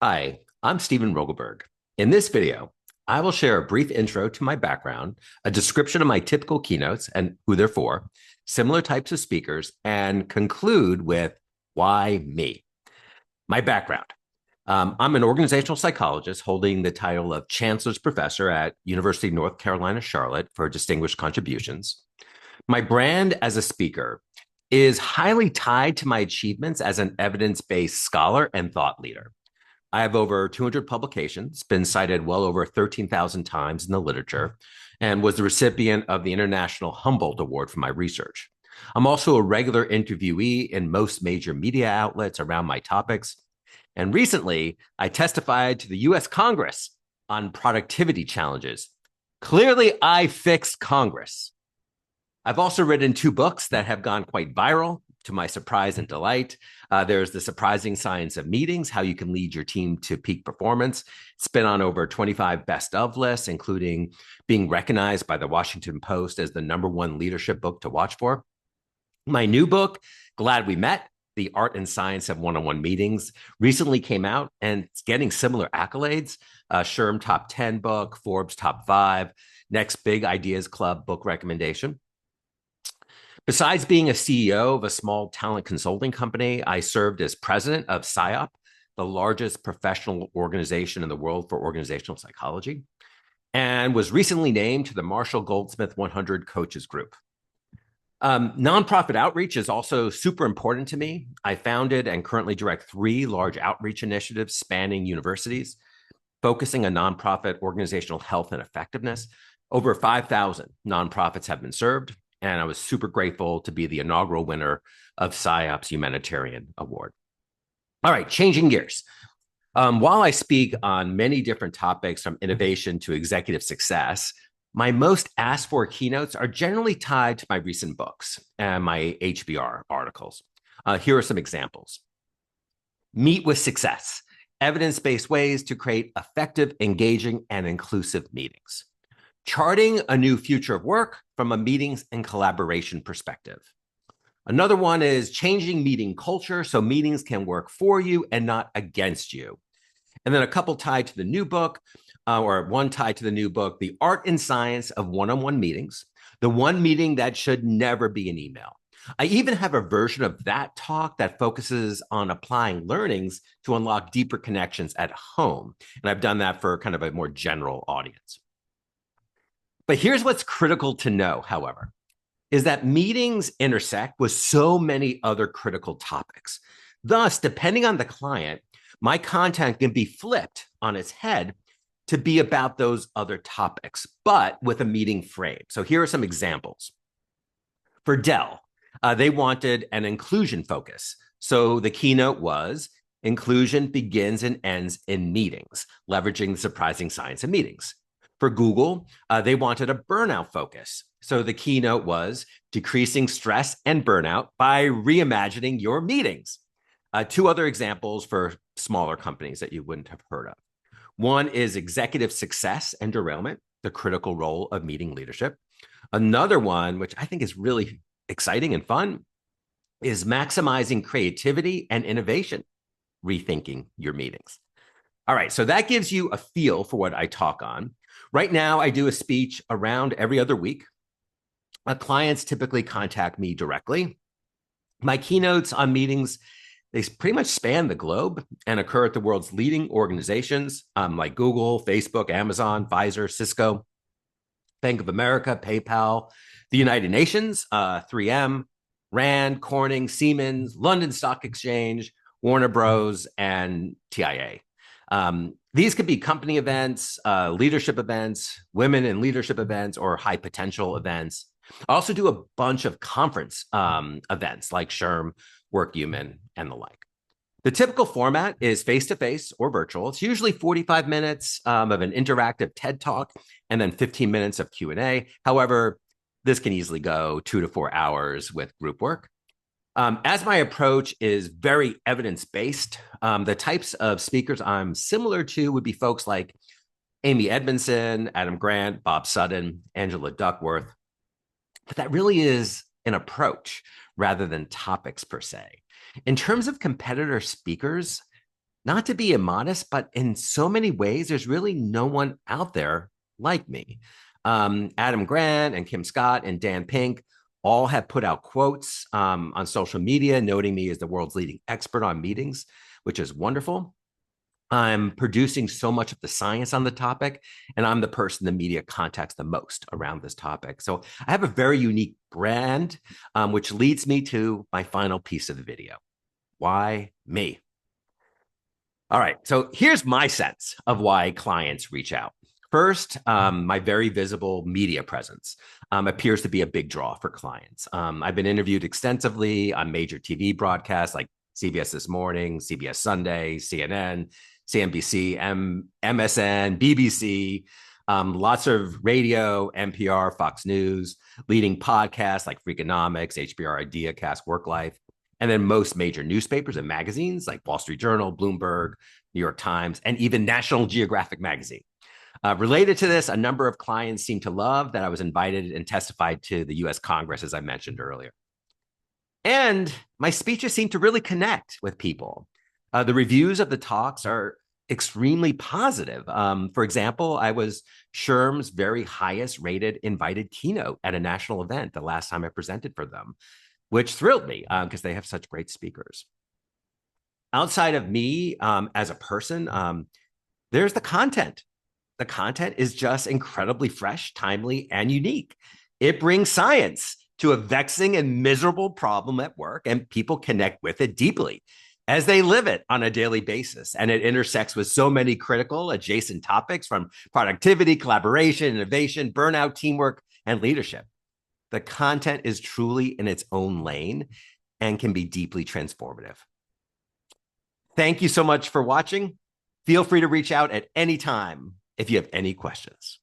Hi, I'm Stephen Rogelberg. In this video, I will share a brief intro to my background, a description of my typical keynotes and who they're for, similar types of speakers, and conclude with why me. My background. I'm an organizational psychologist holding the title of Chancellor's Professor at University of North Carolina, Charlotte for distinguished contributions. My brand as a speaker is highly tied to my achievements as an evidence-based scholar and thought leader. I have over 200 publications, been cited well over 13,000 times in the literature, and was the recipient of the International Humboldt Award for my research. I'm also a regular interviewee in most major media outlets around my topics. And recently, I testified to the US Congress on productivity challenges. Clearly, I fixed Congress. I've also written two books that have gone quite viral, to my surprise and delight. There's The Surprising Science of Meetings, How You Can Lead Your Team to Peak Performance. It's been on over 25 best of lists, including being recognized by the Washington Post as the #1 leadership book to watch for. My new book, Glad We Met, The Art and Science of One-on-One Meetings, recently came out, and it's getting similar accolades. SHRM Top 10 book, Forbes Top 5, Next Big Ideas Club book recommendation. Besides being a CEO of a small talent consulting company, I served as president of SIOP, the largest professional organization in the world for organizational psychology, and was recently named to the Marshall Goldsmith 100 Coaches Group. Nonprofit outreach is also super important to me. I founded and currently direct 3 large outreach initiatives spanning universities, focusing on nonprofit organizational health and effectiveness. Over 5,000 nonprofits have been served, and I was super grateful to be the inaugural winner of SIOP's Humanitarian Award. All right, changing gears. While I speak on many different topics from innovation to executive success, my most asked for keynotes are generally tied to my recent books and my HBR articles. Here are some examples. Meet with Success, evidence-based ways to create effective, engaging, and inclusive meetings. Charting a new future of work from a meetings and collaboration perspective. Another one is changing meeting culture so meetings can work for you and not against you. And then a couple tied to the new book, or one tied to the new book, The Art and Science of One-on-One Meetings, the one meeting that should never be an email. I even have a version of that talk that focuses on applying learnings to unlock deeper connections at home. And I've done that for kind of a more general audience. But here's what's critical to know, however, is that meetings intersect with so many other critical topics. Thus, depending on the client, my content can be flipped on its head to be about those other topics, but with a meeting frame. So here are some examples. For Dell, they wanted an inclusion focus. So the keynote was Inclusion Begins and Ends in Meetings, leveraging the surprising science of meetings. For Google, they wanted a burnout focus. So the keynote was Decreasing Stress and Burnout by Reimagining Your Meetings. 2 other examples for smaller companies that you wouldn't have heard of. One is Executive Success and Derailment, the critical role of meeting leadership. Another one, which I think is really exciting and fun, is Maximizing Creativity and Innovation, Rethinking Your Meetings. All right, so that gives you a feel for what I talk on. Right now, I do a speech around every other week. Clients typically contact me directly. My keynotes on meetings, they pretty much span the globe and occur at the world's leading organizations like Google, Facebook, Amazon, Pfizer, Cisco, Bank of America, PayPal, the United Nations, 3M, Rand, Corning, Siemens, London Stock Exchange, Warner Bros., and TIA. These could be company events, leadership events, women in leadership events, or high potential events. I also do a bunch of conference events like SHRM, WorkHuman, and the like. The typical format is face-to-face or virtual. It's usually 45 minutes of an interactive TED Talk and then 15 minutes of Q&A. However, this can easily go 2 to 4 hours with group work. As my approach is very evidence-based, the types of speakers I'm similar to would be folks like Amy Edmondson, Adam Grant, Bob Sutton, Angela Duckworth. But that really is an approach rather than topics per se. In terms of competitor speakers, Not to be immodest, but in so many ways, there's really no one out there like me. Adam Grant and Kim Scott and Dan Pink all have put out quotes on social media, noting me as the world's leading expert on meetings, which is wonderful. I'm producing so much of the science on the topic, and I'm the person the media contacts the most around this topic. So I have a very unique brand, which leads me to my final piece of the video. Why me? All right. So here's my sense of why clients reach out. First, my very visible media presence appears to be a big draw for clients. I've been interviewed extensively on major TV broadcasts like CBS This Morning, CBS Sunday, CNN, CNBC, MSN, BBC, lots of radio, NPR, Fox News, leading podcasts like Freakonomics, HBR IdeaCast, Work Life, and then most major newspapers and magazines like Wall Street Journal, Bloomberg, New York Times, and even National Geographic magazine. Related to this, a number of clients seem to love that I was invited and testified to the US Congress, as I mentioned earlier. And my speeches seem to really connect with people. The reviews of the talks are extremely positive. For example, I was SHRM's very highest rated invited keynote at a national event the last time I presented for them, which thrilled me because they have such great speakers. Outside of me as a person, there's the content. The content is just incredibly fresh, timely, and unique. It brings science to a vexing and miserable problem at work, and people connect with it deeply as they live it on a daily basis. And it intersects with so many critical adjacent topics from productivity, collaboration, innovation, burnout, teamwork, and leadership. The content is truly in its own lane and can be deeply transformative. Thank you so much for watching. Feel free to reach out at any time if you have any questions.